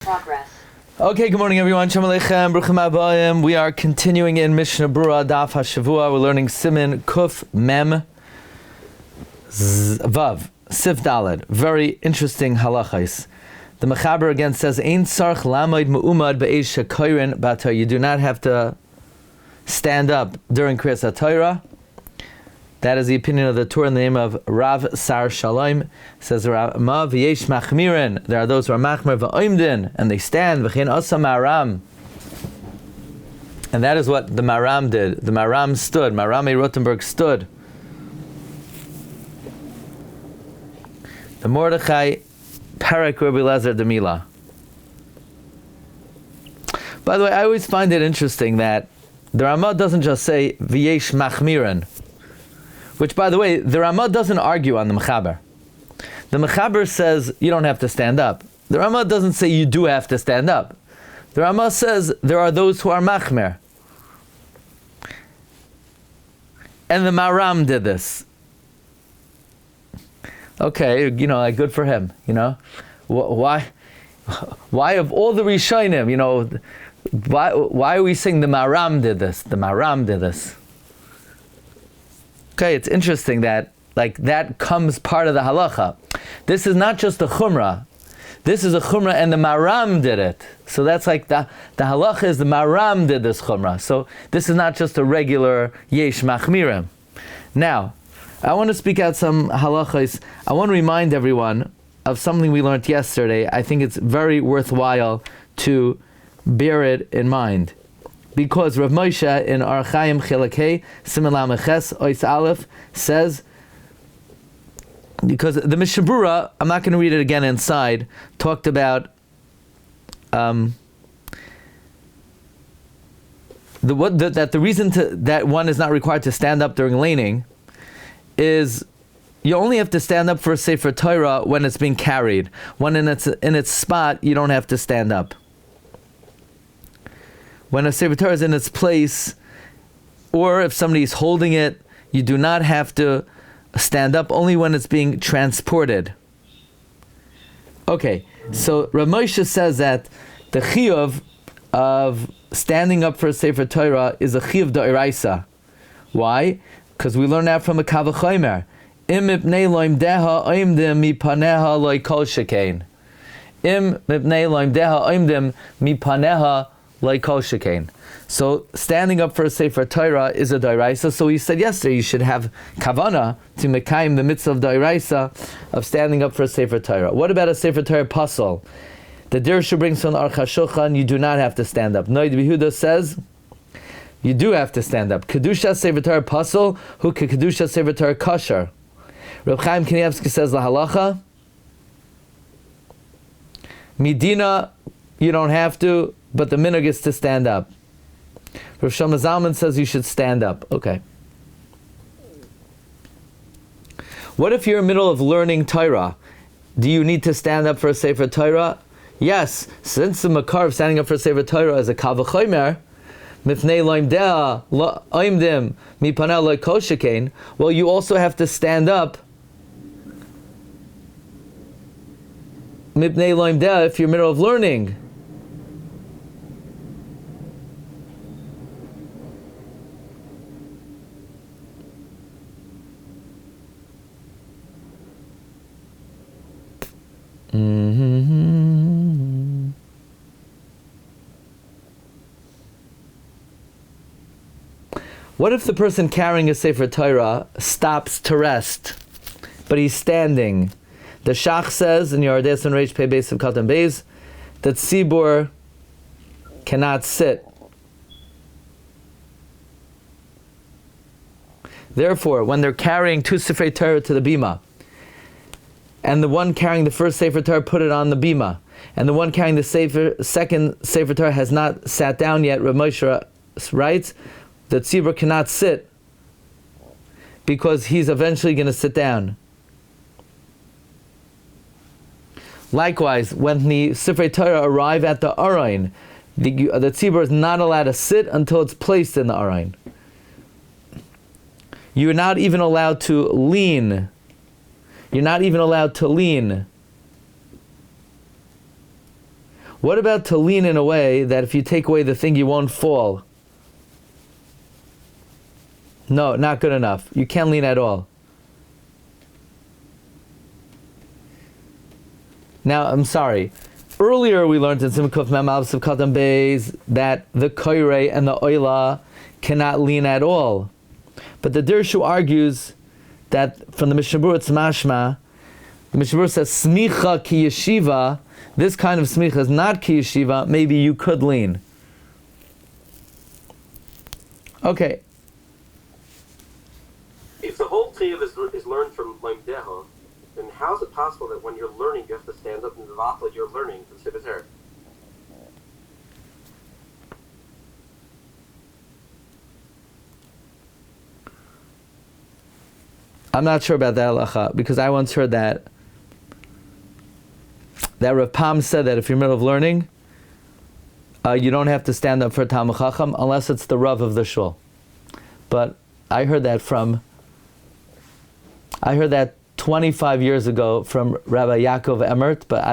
Progress. Okay, good morning everyone. Shalom Aleichem, Bruchim Abayim. We are continuing in Mishna Berura, Daf Hashavua. We're learning Siman, Kuf, Mem, Vav, Sif Daled. Very interesting halachais. The Mechaber again says, Ein sarch lamoid mu'umad be'esh hakoyrin b'Torah. You do not have to stand up during Kerias HaTorah. That is the opinion of the Torah in the name of Rav Sar Shalom. Says Rama v'yesh machmirin. There are those who are machmir v'oimdin, and they stand v'chein asa maram. And that is what the maram did. The maram stood. Marami Rotenberg stood. The Mordechai Parak Rabbi Lezer Demila. By the way, I always find it interesting that the Rama doesn't just say v'yesh machmirin, which, by the way, the Rama doesn't argue on the Mechaber. The Mechaber says you don't have to stand up. The Rama doesn't say you do have to stand up. The Rama says there are those who are machmer. And the Maram did this. Okay, like good for him, Why of all the Rishonim, why are we saying the Maram did this? The Maram did this. Okay, it's interesting that that comes part of the halacha. This is not just a chumrah. This is a chumrah and the maram did it. So that's like the halacha is the maram did this chumrah. So this is not just a regular yesh machmirim. Now, I want to speak out some halachas. I want to remind everyone of something we learned yesterday. I think it's very worthwhile to bear it in mind. Because Rav Moshe in Archaim Chilakei, Siman Lameches, Ois Aleph, says, because the Mishna Berura, I'm not going to read it again inside, talked about that the reason that one is not required to stand up during laning is you only have to stand up for a Sefer Torah when it's being carried. When in its spot, you don't have to stand up. When a Sefer Torah is in its place, or if somebody is holding it, you do not have to stand up, only when it's being transported. Okay, so Rav Moshe says that the chiyuv of standing up for a Sefer Torah is a chiyuv d'oraisa. Why? Because we learn that from a kavachomer. Im mipnei loim deha oimdim mipaneha loy kol shekein. Im mipnei loim deha oimdim mipaneha like kol shekain. So standing up for a Sefer Torah is a d'oraisa. So we said yesterday you should have kavana to mekayim the mitzvah of d'oraisa of standing up for a Sefer Torah. What about a Sefer Torah pasal? The Dirshu brings from the Aruch HaShulchan, you do not have to stand up. Rabbi Yehuda says you do have to stand up. Kedusha Sefer Torah pasal, hu kedusha Sefer Torah kosher. Reb Chaim Kanievsky says la halacha. Medina, you don't have to, but the minhag is to stand up. Rav Shlomo Zalman says you should stand up. Okay. What if you're in the middle of learning Torah? Do you need to stand up for a Sefer Torah? Yes. Since the makar of standing up for a Sefer Torah is a kavachomer, mifnei loim dea oimdim mipaneh lo kol shekein, well, you also have to stand up mipnei loim dea if you're in the middle of learning. What if the person carrying a Sefer Torah stops to rest, but he's standing? The Shach says in Yordes and Reish Pei Beis of Katan Beis that Tzibur cannot sit. Therefore, when they're carrying two Sefer Torah to the bima, and the one carrying the first Sefer Torah put it on the bima, and the one carrying the second Sefer Torah has not sat down yet, Rav Moshe writes that Tzibur cannot sit because he's eventually going to sit down. Likewise, when the Sefer Torah arrive at the Arayin, the Tzibur is not allowed to sit until it's placed in the Arayin. You're not even allowed to lean. You're not even allowed to lean. What about to lean in a way that if you take away the thing, you won't fall? No, not good enough. You can't lean at all. Now, I'm sorry. Earlier we learned in Simkuf Memav Sivkatam Beis that the Koirei and the Oila cannot lean at all. But the Dirshu argues that from the Mishnah Berura it's mashma. The Mishnah Berura says smicha ki yeshiva. This kind of smicha is not ki yeshiva. Maybe you could lean. Okay. If the whole tiyuv is learned from Lamdeha, then how is it possible that when you're learning you have to stand up and v'afal you're learning from Sefer Torah? I'm not sure about that halacha, because I once heard that Rav Pam said that if you're in the middle of learning, you don't have to stand up for a Talmud Chacham unless it's the Rav of the shul. But I heard that 25 years ago from Rabbi Yaakov Emert, but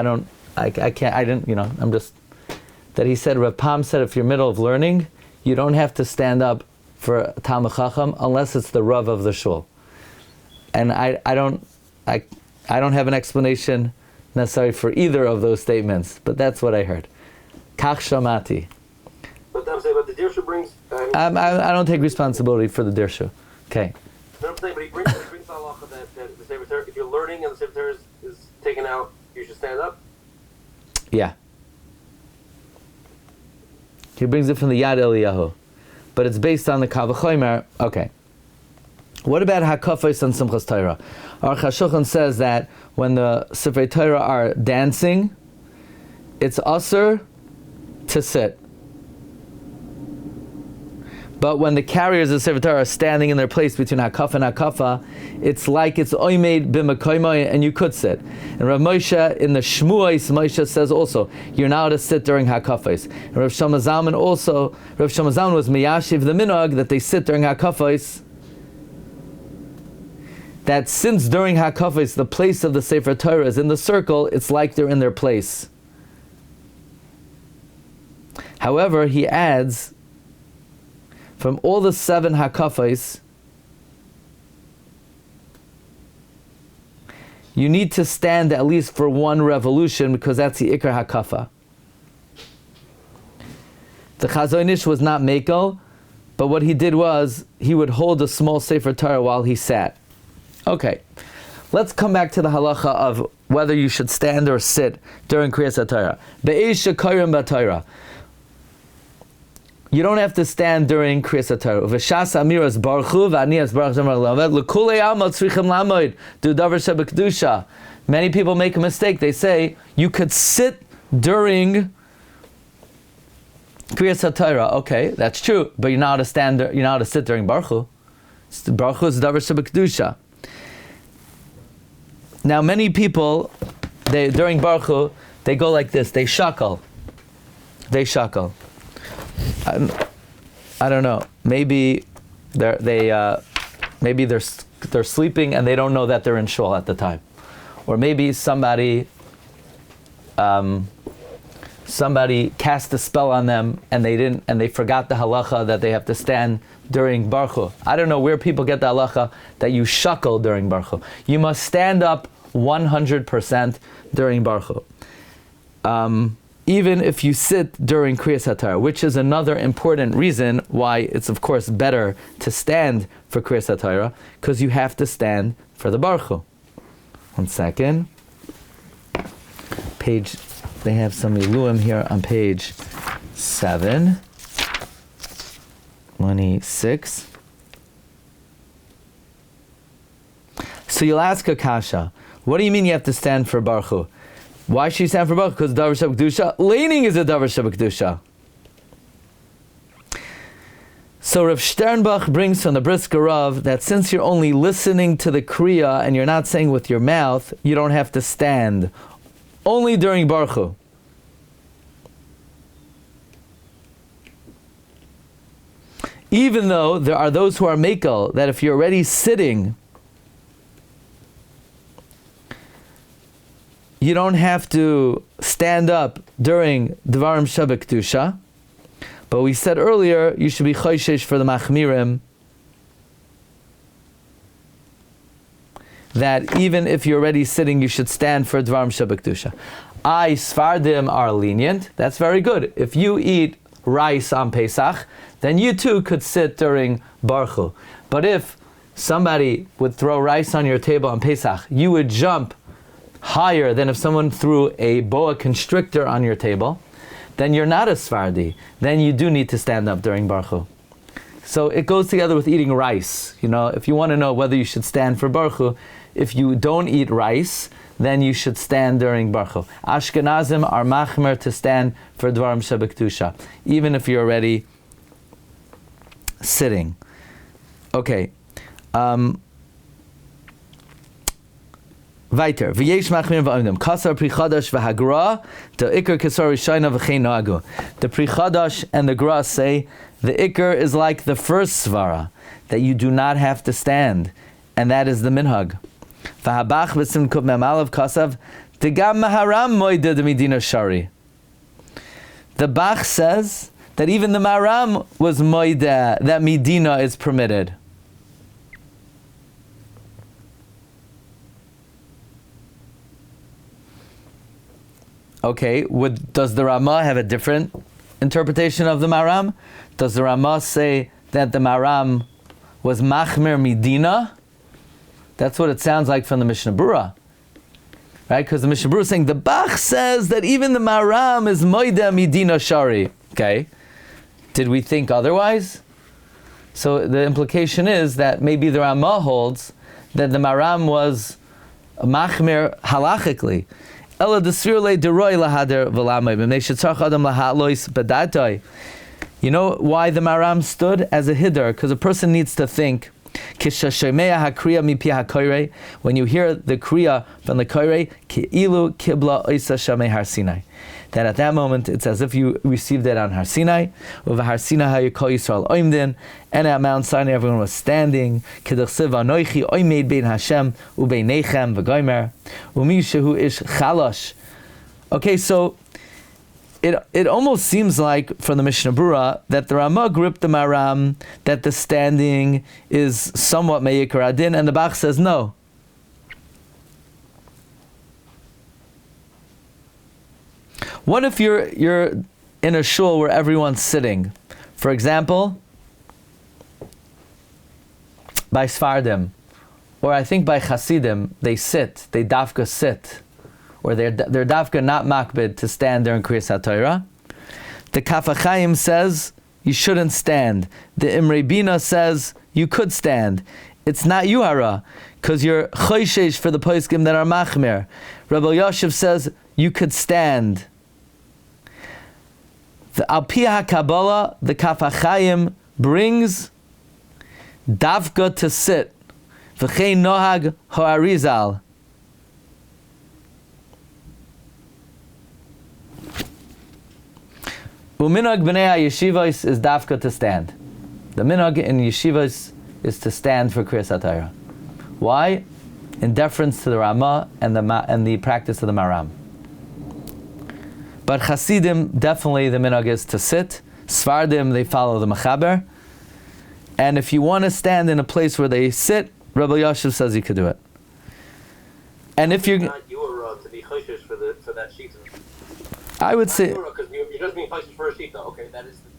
that he said, Rav Pam said if you're in the middle of learning, you don't have to stand up for a Talmud Chacham unless it's the Rav of the shul. And I don't have an explanation necessary for either of those statements, but that's what I heard. Kach shamati. But I'm saying, but the Dirshu brings. I don't take responsibility for the Dirshu. Okay. No, I'm saying, but he brings the halacha that the Sefer Torah, if you're learning and the Sefer Torah is taken out, you should stand up. Yeah. He brings it from the Yad Eliyahu, but it's based on the Kavachomer. Okay. What about hakafos on Simchas Torah? Our Chashulchan says that when the Sefer Torah are dancing, it's asur to sit. But when the carriers of Sefer Torah are standing in their place between hakafa and hakafa, it's like it's oimed b'makoymai, and you could sit. And Rav Moshe in the Shmuos, Moshe says also, you're not allowed to sit during hakafos. And Rav Shlomo Zalman also, Rav Shlomo Zalman was miyashiv the minhag that they sit during hakafos. That since during hakafos the place of the Sefer Torah is in the circle, it's like they're in their place. However, he adds, from all the 7 hakafos, you need to stand at least for 1 revolution, because that's the ikar hakafa. The Chazon Ish was not mekel, but what he did was he would hold a small Sefer Torah while he sat. Okay, let's come back to the halacha of whether you should stand or sit during Kerias HaTorah. Be'esh shekorim b'Torah. You don't have to stand during Kerias HaTorah. V'shas amiras baruchu v'anias baruch Shem lamed l'kulei alma tzrichim lamoid du davar shebekdusha. Many people make a mistake. They say you could sit during Kerias HaTorah. Okay, that's true, but you're not allowed to stand. You're not allowed to sit during baruchu. Baruchu is davar shebekdusha. Now, many people, during Baruch they go like this. They shackle. I don't know. Maybe they're sleeping and they don't know that they're in shul at the time, or maybe somebody cast a spell on them and they forgot the halacha that they have to stand during Baruch. I don't know where people get the halacha that you shackle during Baruch. You must stand up 100% during Baruch. Even if you sit during Kerias HaTorah, which is another important reason why it's of course better to stand for Kerias HaTorah, because you have to stand for the Baruch. 1 second. They have some iluim here on page 7. 26. So you'll ask a kasha, what do you mean you have to stand for Baruch? Why should you stand for Baruch? Because davar shebekdusha. Leaning is a davar shebekdusha. So Rav Sternbach brings from the Brisker Rav that since you're only listening to the kriya and you're not saying with your mouth, you don't have to stand. Only during Baruch. Even though there are those who are mekel, that if you're already sitting, you don't have to stand up during Dvarim Shabbat Kedusha, but we said earlier you should be choishesh for the Machmirim that even if you're already sitting, you should stand for Dvarim Shabbat Kedusha. Sfardim are lenient. That's very good. If you eat rice on Pesach, then you too could sit during Baruch. But if somebody would throw rice on your table on Pesach, you would jump higher than if someone threw a boa constrictor on your table, then you're not a Sfardi. Then you do need to stand up during Baruch. So it goes together with eating rice. If you want to know whether you should stand for Baruch, if you don't eat rice, then you should stand during Baruch. Ashkenazim are machmer to stand for Dvarim Shabbat Kedusha, even if you're already sitting. Okay. Weiter. V'yesh machmir v'omdim. Kasar pri chadash v'hagra, the ikar kasar rishayna v'chein nagu. The pri chadash and the gra say the ikar is like the first svara, that you do not have to stand, and that is the minhag. V'habach v'sim kub memalav kasav tigam maharam moida de medina shari. The Bach says that even the maram was moida, that medina is permitted. Okay, does the Ramah have a different interpretation of the Maram? Does the Ramah say that the Maram was Machmer Medina? That's what it sounds like from the Mishnah Berura. Right? Because the Mishnah Berura is saying, the Bach says that even the Maram is Moida Medina Shari. Okay. Did we think otherwise? So the implication is that maybe the Ramah holds that the Maram was Machmer halachically. You know why the Maram stood as a hiddur? Because a person needs to think. When you hear the kriya from the koirei, that at that moment it's as if you received it on Har Sinai. And at Mount Sinai everyone was standing. Okay, so it almost seems like from the Mishnah Berura that the Ramah gripped the Maram, that the standing is somewhat me'ikar adin, and the Bach says no. What if you're in a shul where everyone's sitting? For example, by Sfardim, or I think by Hasidim, they dafka sit, or they're dafka not makbid to stand during Kerias HaTorah. The Kaf HaChaim says you shouldn't stand. The Imrei Bina says you could stand. It's not yuhara, because you're choishesh for the poskim that are machmir. Rabbi Yoshev says you could stand. The Al Pi HaKabbalah, the Kaf HaChaim brings dafka to sit. V'chein nohag ha'arizal. Uminhag b'nei yeshivos is dafka to stand. The minhag in yeshivos is to stand for Kerias HaTorah. Why? In deference to the Ramah and the practice of the Maram. But Hasidim, definitely the minhag is to sit. Sfardim, they follow the Mechaber. And if you want to stand in a place where they sit, Rabbi Yoshev says you could do it. And if you're not your to be choishesh for that shita. I would say because you're just being choishesh for a shita. Okay,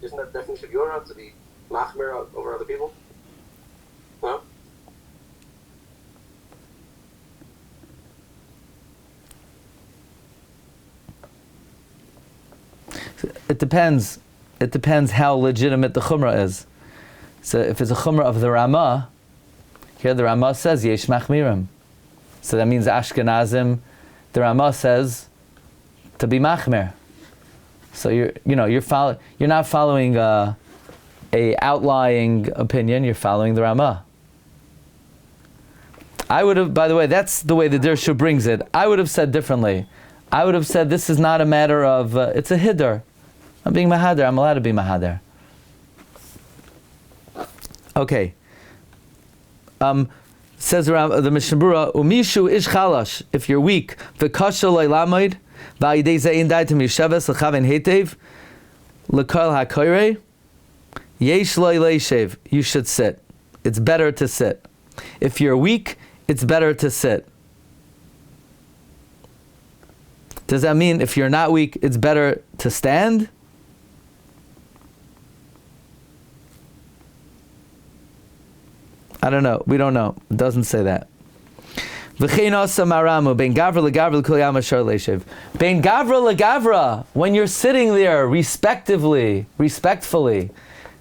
isn't that the definition of your to be machmer over other people? No. It depends. It depends how legitimate the chumrah is. So if it's a chumrah of the Ramah, here the Ramah says yesh machmirim. So that means Ashkenazim. The Ramah says to be machmer. So you're not following a outlying opinion. You're following the Ramah. I would have, by the way, that's the way the Dirshu brings it. I would have said differently. I would have said this is not a matter of it's a hiddur. I'm being mahader. I'm allowed to be mahader. Okay. Says around the Mishnah Berura, Umishu ish chalash, if you're weak, v'kasha lo'lamoid, v'ayidei ze'in daitem yisheves l'chaven hetev, l'kol ha'koirei, yesh lo'leishev, you should sit. It's better to sit. If you're weak, it's better to sit. Does that mean if you're not weak, it's better to stand? I don't know. We don't know. It doesn't say that. Bein gavra legavra, when you're sitting there respectfully,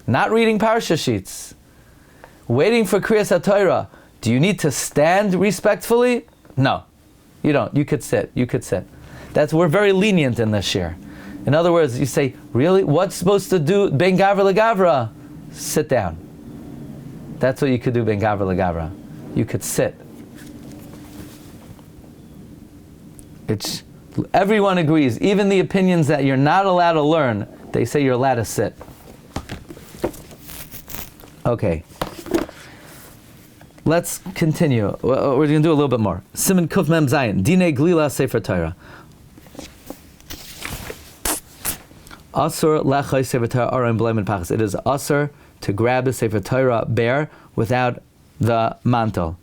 not reading Parsha sheets, waiting for Kerias HaTorah, do you need to stand respectfully? No, you don't. You could sit. We're very lenient in this year. In other words, you say, really? What's supposed to do? Bein gavra legavra? Sit down. That's what you could do, bein gavra legavra. You could sit. Everyone agrees. Even the opinions that you're not allowed to learn, they say you're allowed to sit. Okay. Let's continue. We're going to do a little bit more. Siman Kuf Mem Zayin. Dine Glila Sefer Torah. Asur lechai Sefer Torah aron b'leimen pachas. It is asur to grab a Sefer Torah bare without the mantle.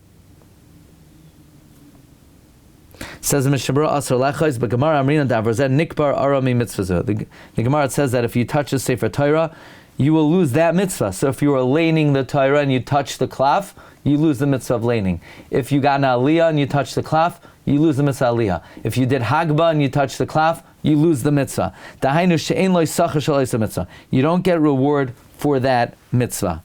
Says the Mishnah Berura, asur lechais, but Gemara amrina davar nikbar arami mitzvah. The Gemara says that if you touch a Sefer Torah, you will lose that mitzvah. So if you were laning the Torah and you touch the klaf, you lose the mitzvah of laning. If you got an aliyah and you touch the klaf, you lose the mitzvah aliyah. If you did hagba and you touch the klaf, you lose the mitzvah. You don't get reward for that mitzvah.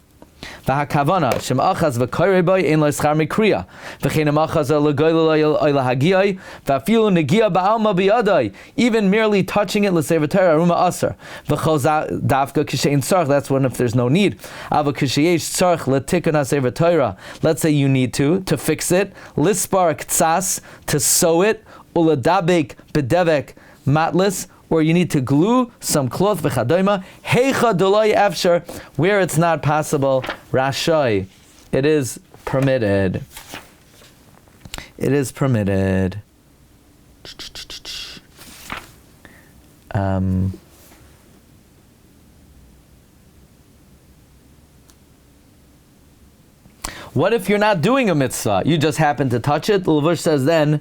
V'hakavana shem achaz v'koirei boy ein lo schar mikriya v'chein achaz l'goyla hagiai v'afilu negia ba'alma biyadai, even merely touching it l'sefer Torah aruma aser v'chol dafka kishein tzarch, that's when if there's no need. Ava kisheyesh tzarch l'tikun ha'sefer Torah, let's say you need to fix it, lispar ktsas, to sew it, uladabek bedevek matlis, or you need to glue some cloth v'chadoima, heicha dolai efshar, where it's not possible, rashai, it is permitted. It is permitted. What if you're not doing a mitzvah? You just happen to touch it. The Levush says then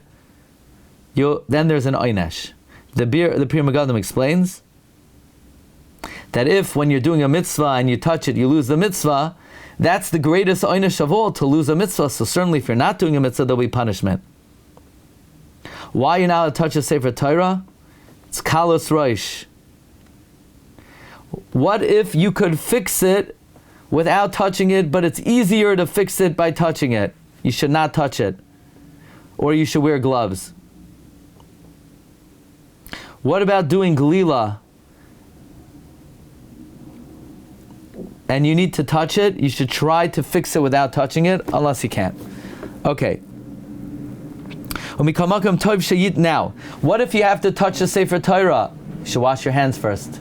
there's an oynesh. The Pri Megadim explains that if when you're doing a mitzvah and you touch it, you lose the mitzvah, that's the greatest oynesh of all, to lose a mitzvah. So certainly if you're not doing a mitzvah, there'll be punishment. Why you're not allowed to touch a Sefer Torah? It's kalos roish. What if you could fix it without touching it, but it's easier to fix it by touching it? You should not touch it. Or you should wear gloves. What about doing glila? And you need to touch it, you should try to fix it without touching it, unless you can't. Okay. Now, what if you have to touch the Sefer Torah? You should wash your hands first.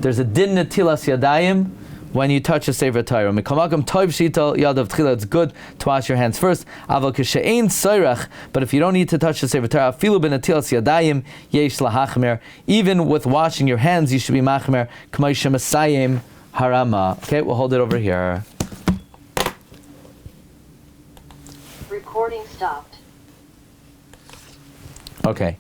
There's a din netilas yadayim when you touch a Sefer Torah. It's good to wash your hands first. But if you don't need to touch the Sefer Torah, even with washing your hands, you should be machmer. Okay, we'll hold it over here. Recording stopped. Okay.